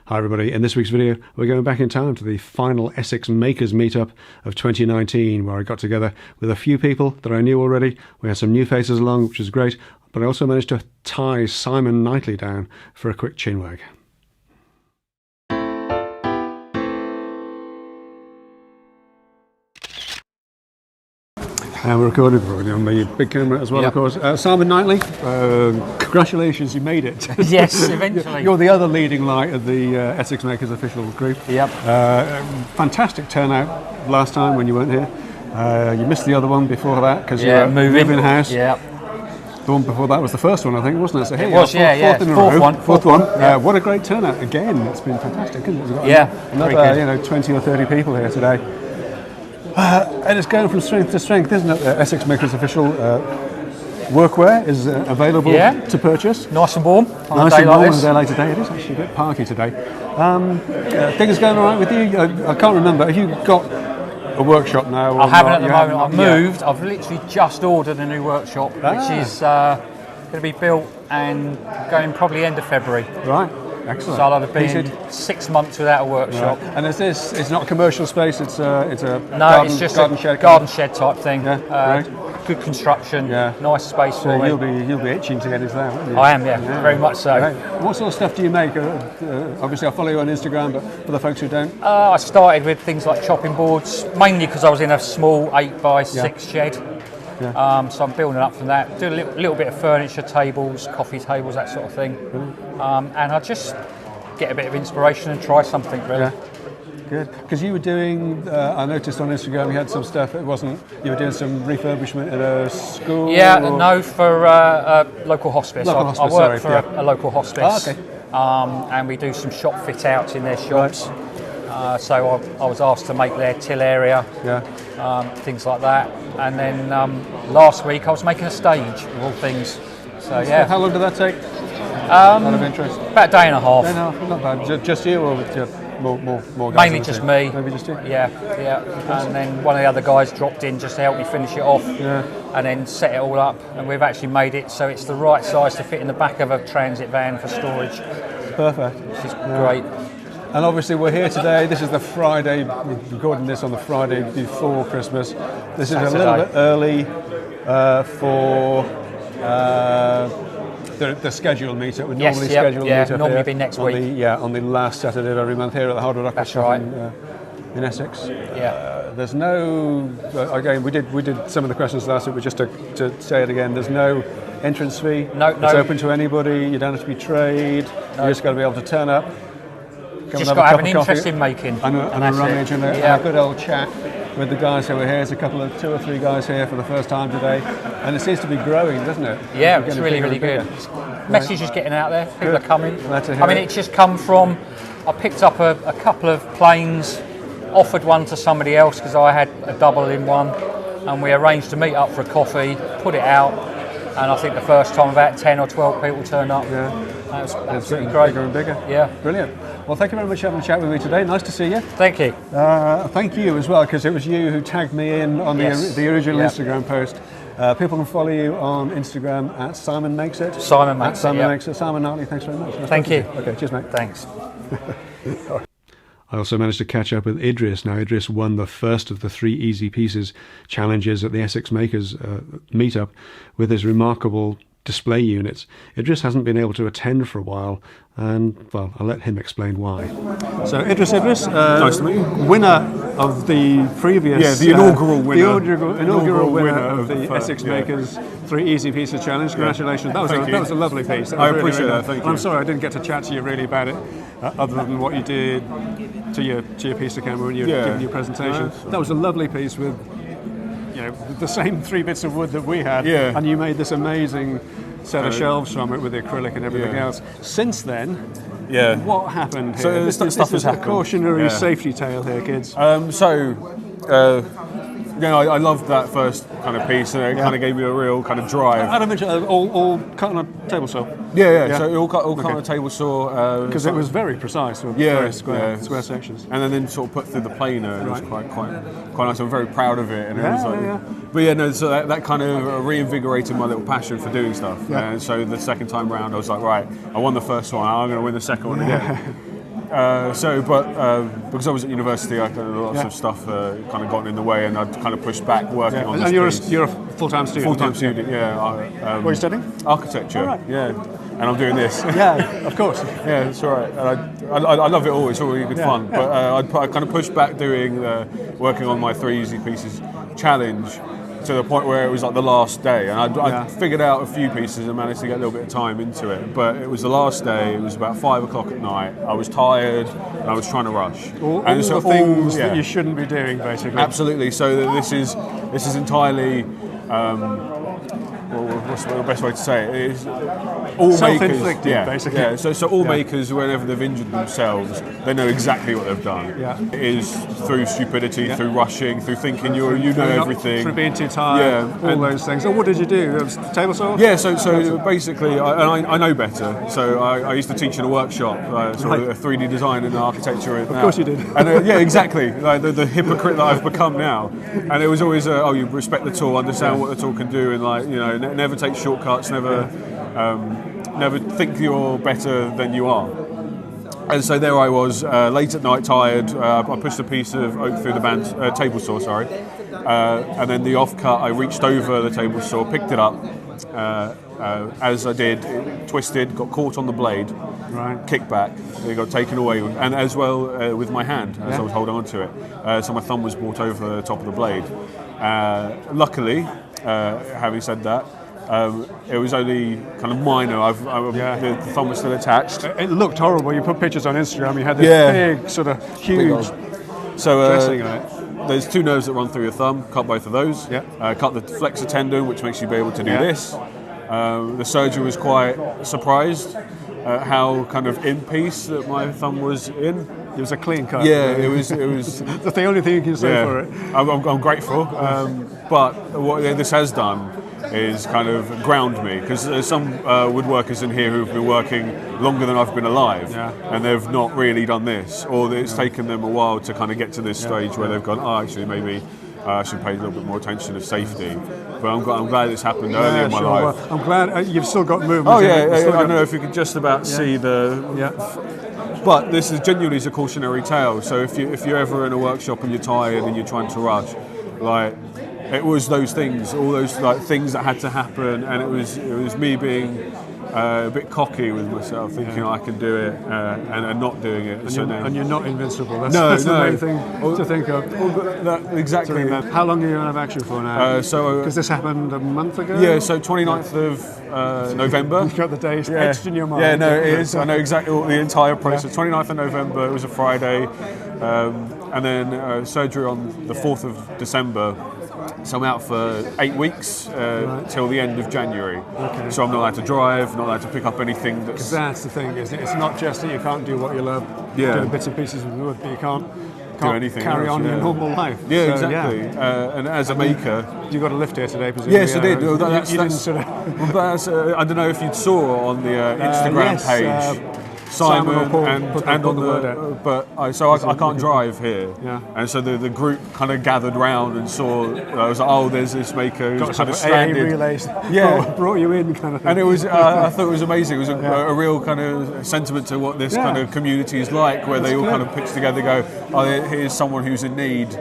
Hi everybody, in this week's video we're going back in time to the final Essex Makers meetup of 2019 where I got together with a few people that I knew already. We had some new faces along, which was great, but I also managed to tie Simon Knightley down for a quick chinwag. And we're recording on the big camera as well, of course. Simon Knightley, congratulations, you made it. Yes, eventually. You're the other leading light of the Essex Makers official group. Yep. Fantastic turnout last time when you weren't here. You missed the other one before that because you were moving house. Yep. The one before that was the first one, I think, wasn't it? So here it was, fourth in a fourth row. one. Fourth one. What a great turnout again! It's been fantastic, isn't it? We've got another 20 or 30 people here today. And it's going from strength to strength, isn't it? The Essex Makers official workwear is available to purchase. Nice and warm on nice a day and warm like on this. a day like today. It is actually a bit parky today. Things going all right with you? I can't remember. Have you got a workshop now? I haven't at the moment. I've moved. I've literally just ordered a new workshop, which is going to be built and going probably end of February. Right. Excellent. So I'll have been 6 months without a workshop. Right. And it's not a commercial space, it's a it's just garden a shed garden shed type thing. Yeah, good construction, nice space for me. You'll be itching to get into that, won't you? I am, very much so. Right. What sort of stuff do you make? Obviously I follow you on Instagram, but for the folks who don't? I started with things like chopping boards, mainly because I was in a small 8x6 shed. Yeah. So I'm building up from that. Do a little bit of furniture, tables, coffee tables, that sort of thing. And I just get a bit of inspiration and try something, really. Yeah. Good. Because you were doing, I noticed on Instagram you had some stuff, you were doing some refurbishment at a school? Yeah, no, for a local hospice. I work for a local hospice. Oh, okay. And we do some shop fit outs in their shops. Right. So I was asked to make their till area, things like that. And then last week I was making a stage of all things. So yeah. How long did that take? Out of interest. About a day and a half. Not bad. Just you or more guys? Mainly just me. Maybe just you? Yeah. And then one of the other guys dropped in just to help me finish it off. Yeah. And then set it all up. And we've actually made it so it's the right size to fit in the back of a transit van for storage. Perfect. Which is great. And obviously we're here today. This is the Friday. We're recording this on the Friday before Christmas. This is a little bit early for the scheduled meetup. We normally schedule meetup normally here be next week. On the last Saturday of every month here at the Hardwood Offcuts Shop in Essex. Yeah. There's no. Again, we did some of the questions last week. But just to say it again, there's no entrance fee. No. It's open to anybody. You don't have to be trained. You just got to be able to turn up. Just got to have an interest in making. And a rummage and a good old chat with the guys who are here. There's two or three guys here for the first time today. And it seems to be growing, doesn't it? Yeah, it's really, really good. Message is getting out there. People are coming. I mean, it's just come from, I picked up a couple of planes, offered one to somebody else because I had a double in one. And we arranged to meet up for a coffee, put it out. And I think the first time about 10 or 12 people turned up. Yeah. That was absolutely great. Bigger and bigger. Yeah. Brilliant. Well, thank you very much for having a chat with me today. Nice to see you. Thank you. Thank you as well, because it was you who tagged me in on the original Instagram post. People can follow you on Instagram at Simon Makes It. Simon Makes It. Simon Knightley, thanks very much. Thank you. Okay, cheers, mate. Thanks. I also managed to catch up with Idriss. Now, Idriss won the first of the 3 Easy Pieces challenges at the Essex Makers meetup with his remarkable display units. Idriss hasn't been able to attend for a while, and well, I'll let him explain why. So Idriss, nice to meet you. Winner of the previous, the inaugural winner, the inaugural winner of the Essex Makers 3 Easy Pieces challenge. Congratulations! That was a lovely piece. I appreciate that. Thank you. I'm sorry I didn't get to chat to you really about it, other than what you did to your piece of camera when you were giving your presentation. That was a lovely piece with, the same 3 bits of wood that we had, and you made this amazing set of shelves from it with the acrylic and everything else. Since then, what happened here? So this stuff has is a happened. Cautionary safety tale here, kids. I loved that first kind of piece, and it kind of gave me a real kind of drive. Out of interest, all cut on a table saw. Yeah. So all cut on a table saw. Because it was very precise with very square sections. And then sort of put through the planer, and it was quite nice. I'm very proud of it. And it was But so that kind of reinvigorated my little passion for doing stuff. And so the second time round, I was like, right, I won the first one, I'm going to win the second one again. because I was at university, I kind of lots of stuff kind of gotten in the way, and I'd kind of pushed back working on this. And you're a full-time student. Full-time student, yeah. What are you studying? Architecture. Oh, right. Yeah. And I'm doing this. Yeah, of course. Yeah, it's all right. And I love it all. It's all really good fun. Yeah. But I kind of pushed back doing working on my 3 easy pieces challenge to the point where it was like the last day, and I figured out a few pieces and managed to get a little bit of time into it. But it was the last day. It was about 5 o'clock at night. I was tired and I was trying to rush. All the things that you shouldn't be doing, basically. Absolutely. So this is entirely. What's the best way to say it? It is all self-inflicted, basically. Yeah. So all makers, whenever they've injured themselves, they know exactly what they've done. Yeah. It is through stupidity, through rushing, through thinking you know everything, through being too tired, all those things. So what did you do? It was table saw? Yeah. So basically, I know better. So I used to teach in a workshop, sort of 3D design and architecture. Of course you did. And yeah, exactly. Like the hypocrite that I've become now. And it was always, you respect the tool, understand what the tool can do, and never take shortcuts, never think you're better than you are. And so there I was, late at night, tired. I pushed a piece of oak through the table saw, and then the offcut, I reached over the table saw, picked it up. As I did, it twisted, got caught on the blade, kicked back, it got taken away, and as well with my hand as I was holding on to it. So my thumb was brought over the top of the blade. Luckily, having said that, it was only kind of minor. The thumb was still attached. It looked horrible. You put pictures on Instagram. You had this big, sort of huge dressing on it. There's 2 nerves that run through your thumb. Cut both of those. Cut the flexor tendon, which makes you be able to do this. The surgeon was quite surprised at how kind of in piece that my thumb was in. It was a clean cut. Yeah, it was. That's the only thing you can say for it. I'm grateful, but what this has done is kind of ground me, because there's some woodworkers in here who've been working longer than I've been alive, and they've not really done this, or it's taken them a while to kind of get to this stage where they've gone, actually maybe I should pay a little bit more attention to safety. But I'm glad it's happened early in my life. Well, I'm glad you've still got movement. Oh yeah, I don't know if you could just about see the. But this is genuinely a cautionary tale. So if you're ever in a workshop and you're tired and you're trying to rush, like. It was those things, all those things that had to happen, and it was me being a bit cocky with myself, thinking I can do it, and not doing it. And you're not invincible. That's the main thing to think of. Exactly. How long are you out of action for now? Because this happened a month ago. Yeah, so 29th of November. You've got the days etched in your mind. Yeah, no, it is. I know exactly the entire process. 29th of November. It was a Friday, and then surgery on the 4th of December. So I'm out for 8 weeks till the end of January. Okay. So I'm not allowed to drive, not allowed to pick up anything. That's the thing, isn't it? It's not just that you can't do what you love, doing bits and pieces with wood, but you can't do anything carry else, on your normal life. Yeah, so, exactly. And as a maker, you got a lift here today, presumably. Yes, I did. You didn't sort of. I don't know if you saw on the Instagram page. Simon and on the but I can't drive here, and so the group kind of gathered round and saw. I was like, there's this maker who's kind of stranded. Relays, brought you in, kind of thing. And it was I thought it was amazing. It was a real kind of sentiment to what this kind of community is like, where they all kind of pitch together, go, here's someone who's in need.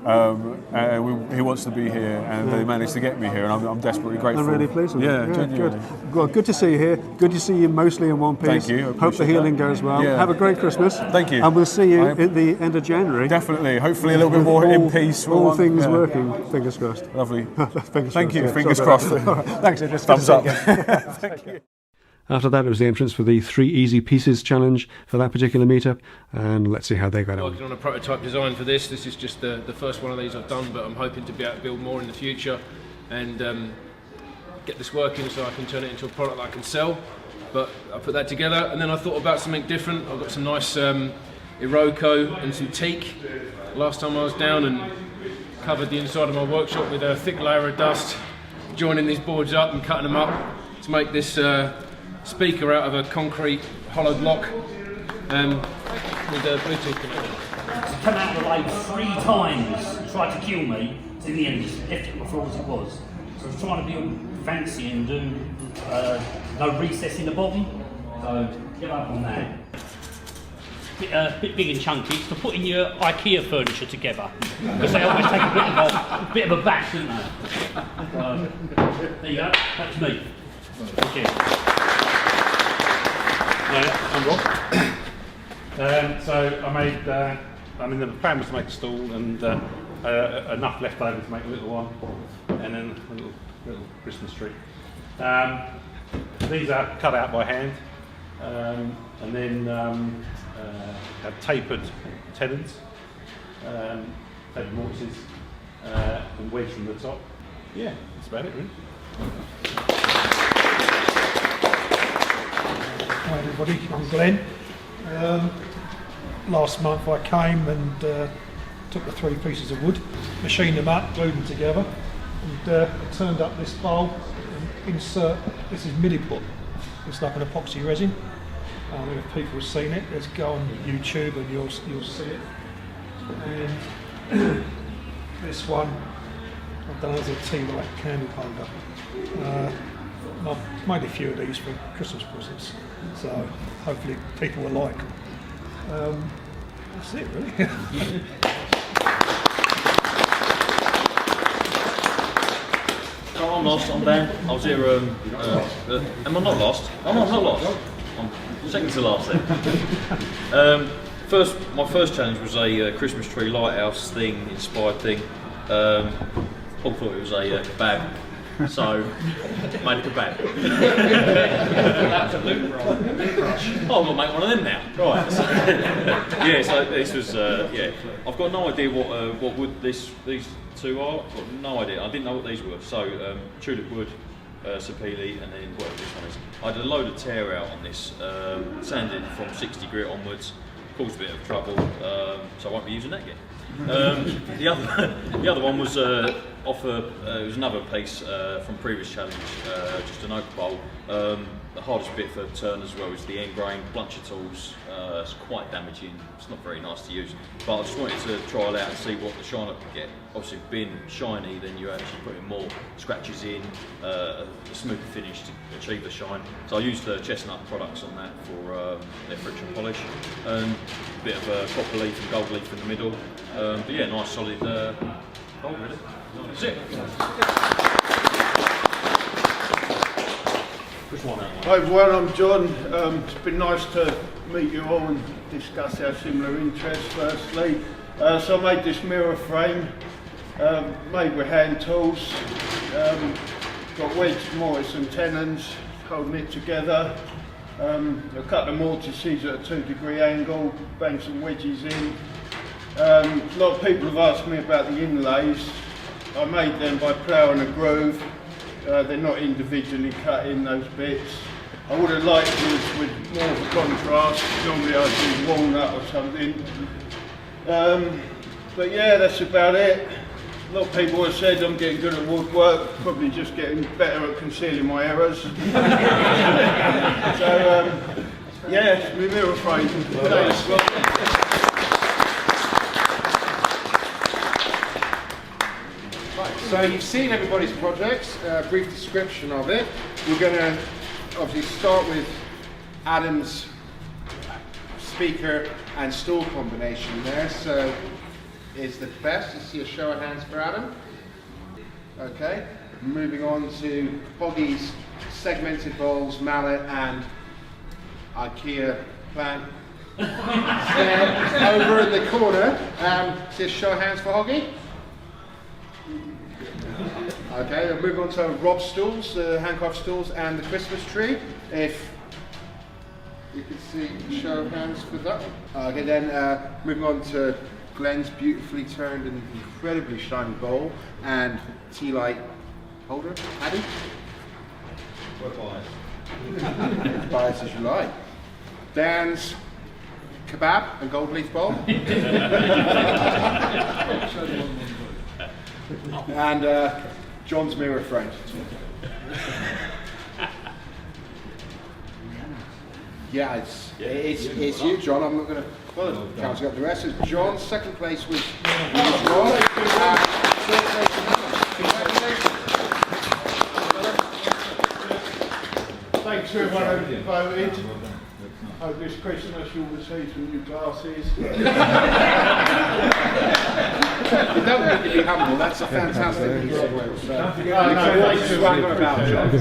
He wants to be here, and they managed to get me here, and I'm desperately grateful. I'm really pleased with you. Genuinely. Good. Well, good to see you here. Good to see you mostly in one piece. Thank you. Hope the healing goes well. Yeah. Have a great Christmas. Thank you. And we'll see you at the end of January. Definitely. Hopefully a little bit more in peace. All things working. Fingers crossed. Lovely. Thank you. Fingers crossed. Thanks, Idriss. Thumbs up. Thank you. After that, it was the entrance for the 3 easy pieces challenge for that particular meetup, and let's see how they got on. Working on a prototype design for this. This is just the first one of these I've done, but I'm hoping to be able to build more in the future and get this working so I can turn it into a product that I can sell. But I put that together, and then I thought about something different. I've got some nice Iroko and some teak. Last time I was down and covered the inside of my workshop with a thick layer of dust, joining these boards up and cutting them up to make this speaker out of a concrete hollow block with a Bluetooth connector. He's come out of the lathe 3 times, tried to kill me, so in the end he just left it on the floor as it was. So I was trying to be all fancy and do no recess in the bottom, so get up on that. bit big and chunky. It's for putting your IKEA furniture together, because they always take a bit of a bash, don't they? There you go. That's me. Okay. I'm Rob. So I made. The plan was to make a stool and enough left over to make a little one, and then a little Christmas tree. These are cut out by hand, and then have tapered tenons, tapered mortises, and wedged from the top. Yeah, that's about it, really. Hi everybody, I'm Glenn. Last month I came and took the 3 pieces of wood, machined them up, glued them together, and turned up this bowl and insert, this is midi-put. It's like an epoxy resin. I don't know if people have seen it, let's go on YouTube and you'll see it. And this one, I've done as a tea light candle holder. I've made a few of these for Christmas presents, so hopefully people will like them. That's it really. Oh, I'm lost, I'm Dan. I was here, am I not lost? Oh, no, I'm not lost. I'm second to last then. My first challenge was a Christmas tree lighthouse thing, inspired thing. Paul thought it was a kebab, so made a kebab. Oh, I'm gonna make one of them now. Right. So, yeah. So this was I've got no idea what wood these two are. I've got no idea. I didn't know what these were. So tulip wood, sapele, and then whatever this one is. I had a load of tear out on this, sanded from 60 grit onwards. Caused a bit of trouble, so I won't be using that again. The other one was it was another piece from previous challenge, just an oak bowl. The hardest bit for turn as well is the end grain bluntcher tools. It's quite damaging. It's not very nice to use. But I just wanted to trial out and see what the shine up could get. Obviously, being shiny, then you're actually putting more scratches in, a smoother finish to achieve the shine. So I used the chestnut products on that for their friction polish. A bit of copper leaf and gold leaf in the middle. But yeah, nice solid gold really. That's it. Hi everyone, I'm John. It's been nice to meet you all and discuss our similar interests firstly. So I made this mirror frame, made with hand tools, got wedged mortise and tenons, holding it together. I cut the mortises at a 2-degree angle, banged some wedges in. A lot of people have asked me about the inlays. I made them by ploughing a groove. They're not individually cut in those bits. I would have liked this with more of a contrast. Normally I'd do walnut or something. But yeah, that's about it. A lot of people have said I'm getting good at woodwork, probably just getting better at concealing my errors. So yeah, my mirror frame. Thanks. So you've seen everybody's projects, brief description of it. We're going to obviously start with Adam's speaker and stool combination there. So is the best. Let's see a show of hands for Adam. Okay, moving on to Hoggy's segmented bowls, mallet and IKEA plant. Over in the corner, see a show of hands for Hoggy. Okay, we'll move on to Rob's stools, the handcraft stools, and the Christmas tree. If you can see a show of hands for that. Okay, then moving on to Glenn's beautifully turned and incredibly shiny bowl and tea light holder. Addy? What bias? Bias as you like. Dan's kebab and gold leaf bowl. And John's mirror frame. Yeah, it's you, John. I'm not going to count up the rest. It's John's second place was Ron. Third place was congratulations. Thanks to everyone who voted. Hope this Christmas you'll receive some new glasses. You don't need to be humble, that's a fantastic piece of work. So. Don't forget to swagger about, John. Don't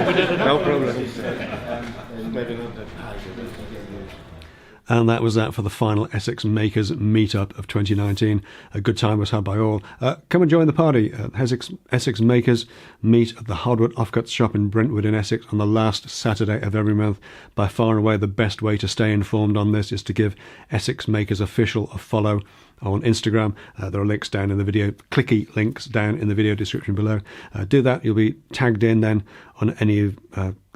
forget to No problem. And that was that for the final Essex Makers meetup of 2019. A good time was had by all. Come and join the party. Essex Makers meet at the Hardwood Offcuts Shop in Brentwood in Essex on the last Saturday of every month. By far and away the best way to stay informed on this is to give Essex Makers Official a follow on Instagram. There are links down in the video, clicky links down in the video description below. Do that, you'll be tagged in then on any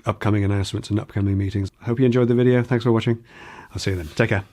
upcoming announcements and upcoming meetings. Hope you enjoyed the video. Thanks for watching. I'll see you then. Take care.